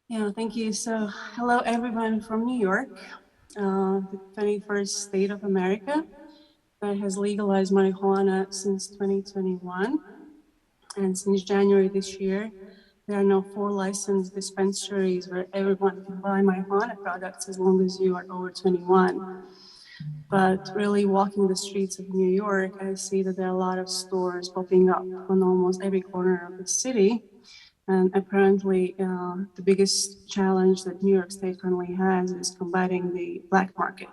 Yeah, thank you. So, hello everyone from New York, the 21st state of America that has legalized marijuana since 2021. And since January this year, there are now 4 licensed dispensaries where everyone can buy marijuana products as long as you are over 21. But really, walking the streets of New York, I see that there are a lot of stores popping up on almost every corner of the city. And apparently, the biggest challenge that New York State currently has is combating the black market.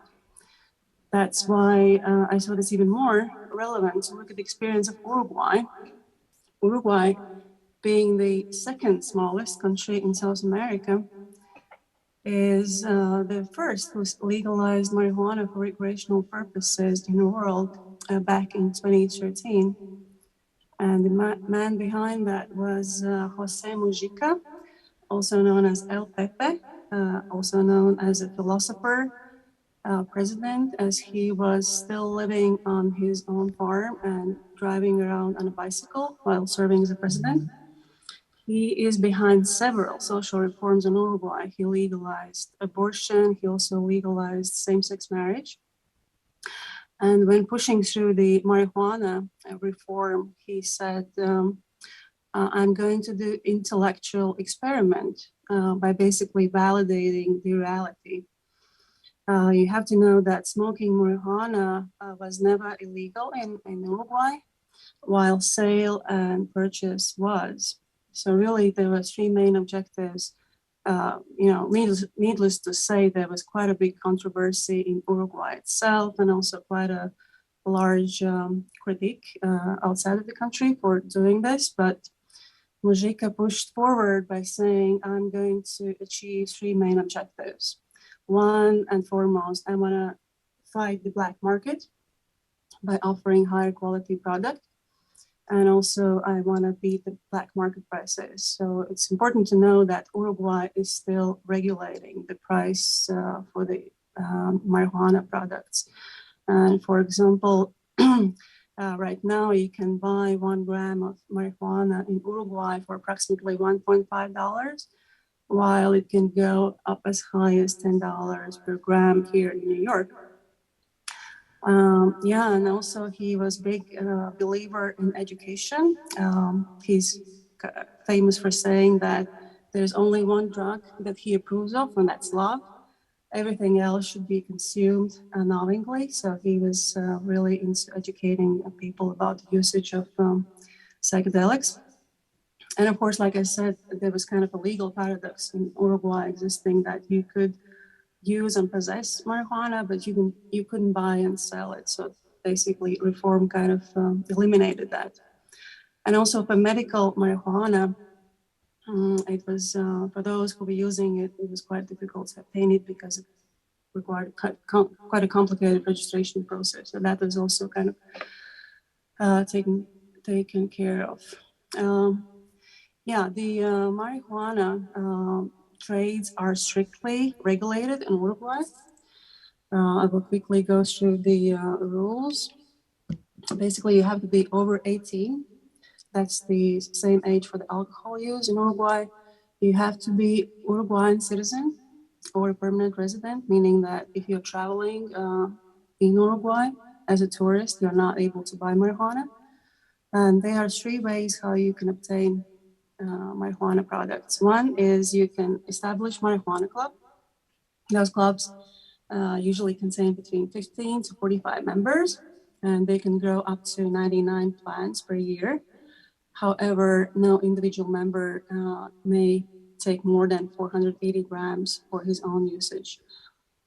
That's why I thought it's even more relevant to look at the experience of Uruguay. Uruguay, being the second smallest country in South America, is the first who legalized marijuana for recreational purposes in the world back in 2013. And the man behind that was Jose Mujica, also known as El Pepe, also known as a philosopher, president, as he was still living on his own farm and driving around on a bicycle while serving as a president. He is behind several social reforms in Uruguay. He legalized abortion, he also legalized same sex marriage. And when pushing through the marijuana reform, he said, I'm going to do intellectual experiment by basically validating the reality. You have to know that smoking marijuana was never illegal in Uruguay, while sale and purchase was. So really, there were 3 main objectives. Needless to say, there was quite a big controversy in Uruguay itself, and also quite a large critique outside of the country for doing this. But Mujica pushed forward by saying, I'm going to achieve 3 main objectives. One and foremost, I want to fight the black market by offering higher quality product. And also, I want to beat the black market prices. So it's important to know that Uruguay is still regulating the price for the marijuana products. And for example, right now you can buy 1 gram of marijuana in Uruguay for approximately $1.5, while it can go up as high as $10 per gram here in New York. And also he was big believer in education. He's famous for saying that there's only one drug that he approves of, and that's love. Everything else should be consumed knowingly. So he was really into educating people about the usage of psychedelics. And of course, like I said, there was kind of a legal paradox in Uruguay existing that you could use and possess marijuana, but you couldn't buy and sell it. So basically, reform kind of eliminated that. And also for medical marijuana, it was for those who were using it, it was quite difficult to obtain it because it required quite a complicated registration process. So that was also kind of taken care of. The marijuana trades are strictly regulated in Uruguay. I will quickly go through the rules. Basically, you have to be over 18. That's the same age for the alcohol use in Uruguay. You have to be Uruguayan citizen or a permanent resident, meaning that if you're traveling in Uruguay as a tourist, you're not able to buy marijuana. And there are 3 ways how you can obtain marijuana products. One is you can establish marijuana club. Those clubs usually contain between 15 to 45 members, and they can grow up to 99 plants per year. However, no individual member may take more than 480 grams for his own usage.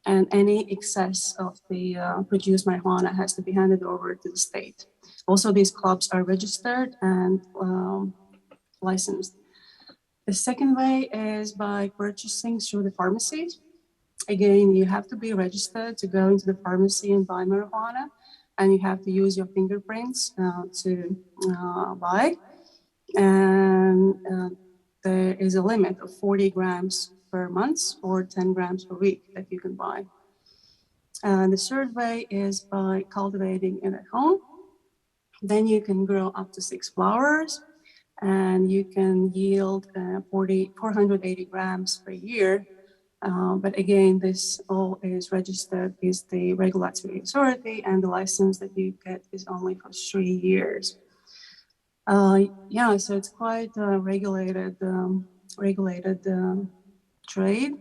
And any excess of the produced marijuana has to be handed over to the state. Also, these clubs are registered and licensed. The second way is by purchasing through the pharmacies. Again, you have to be registered to go into the pharmacy and buy marijuana, and you have to use your fingerprints to buy. And there is a limit of 40 grams per month or 10 grams per week that you can buy. And the third way is by cultivating it at home. Then you can grow up to 6 flowers. and you can yield 480 grams per year. But again, this all is registered with the regulatory authority, and the license that you get is only for 3 years. Yeah, so it's quite a regulated trade,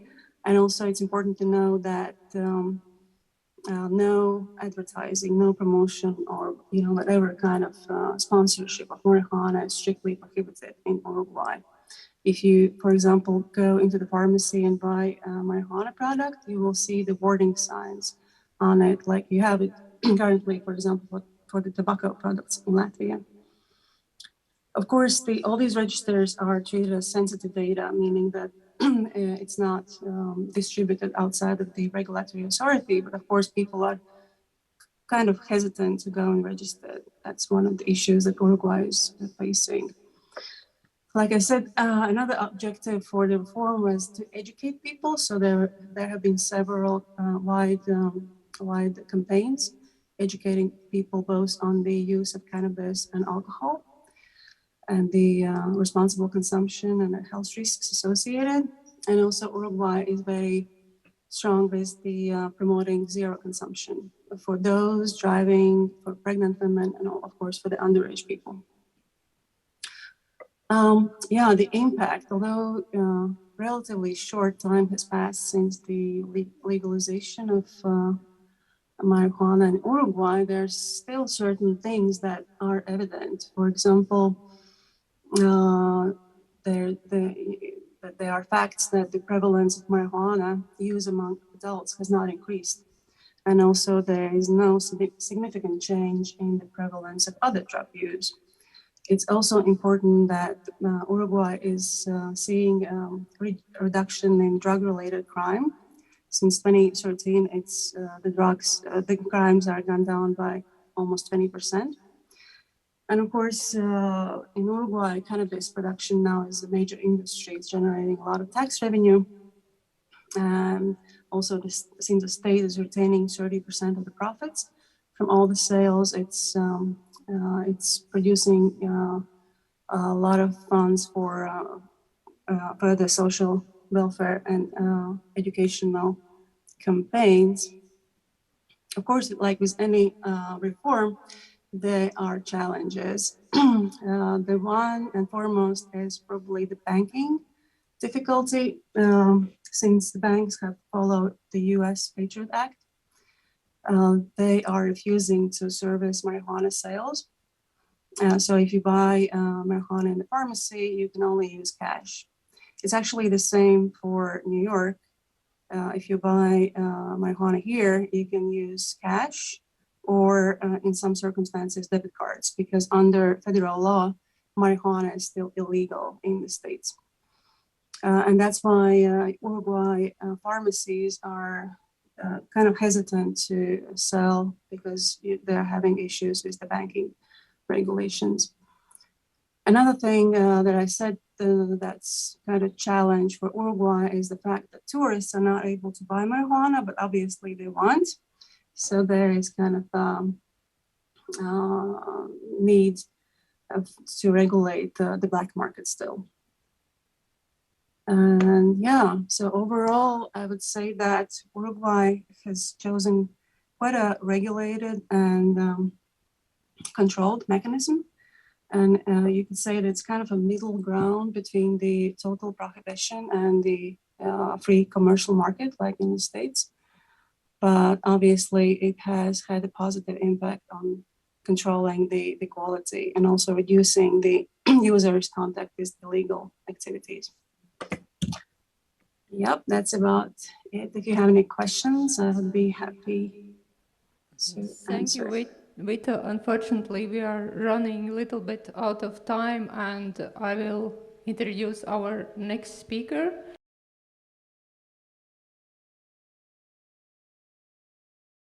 and also it's important to know that no advertising, no promotion, or whatever kind of sponsorship of marijuana is strictly prohibited in Uruguay. If you, for example, go into the pharmacy and buy a marijuana product, you will see the warning signs on it, like you have it currently, for example, for the tobacco products in Latvia. Of course, all these registers are treated as sensitive data, meaning that it's not distributed outside of the regulatory authority, but of course people are kind of hesitant to go and register. That's one of the issues that Uruguay is facing. Like I said, another objective for the reform was to educate people. So there have been several wide campaigns educating people both on the use of cannabis and alcohol, and the responsible consumption and the health risks associated. And also Uruguay is very strong with the promoting zero consumption for those driving, for pregnant women, and of course for the underage people. Yeah, the impact, although relatively short time has passed since the legalization of marijuana in Uruguay, there's still certain things that are evident. For example, there are facts that the prevalence of marijuana use among adults has not increased. And also there is no significant change in the prevalence of other drug use. It's also important that Uruguay is seeing a reduction in drug-related crime. Since 2013, the crimes are gone down by almost 20%. And of course, in Uruguay, cannabis production now is a major industry. It's generating a lot of tax revenue. And also, since the state is retaining 30% of the profits from all the sales, it's producing a lot of funds for the social welfare and educational campaigns. Of course, like with any reform, there are challenges. The one and foremost is probably the banking difficulty, since the banks have followed the US Patriot Act. They are refusing to service marijuana sales. So if you buy marijuana in the pharmacy, you can only use cash. It's actually the same for New York. If you buy marijuana here, you can use cash or in some circumstances, debit cards, because under federal law, marijuana is still illegal in the States. And that's why Uruguay pharmacies are kind of hesitant to sell, because they're having issues with the banking regulations. Another thing that I said that's kind of a challenge for Uruguay is the fact that tourists are not able to buy marijuana, but obviously they want. So there is kind of need to regulate the black market still. And yeah, so overall, I would say that Uruguay has chosen quite a regulated and controlled mechanism. And you could say that it's kind of a middle ground between the total prohibition and the free commercial market, like in the States. But obviously, it has had a positive impact on controlling the quality and also reducing the users' contact with illegal activities. Yep, that's about it. If you have any questions, I would be happy to answer. Thank you, Vita. Unfortunately, we are running a little bit out of time, and I will introduce our next speaker.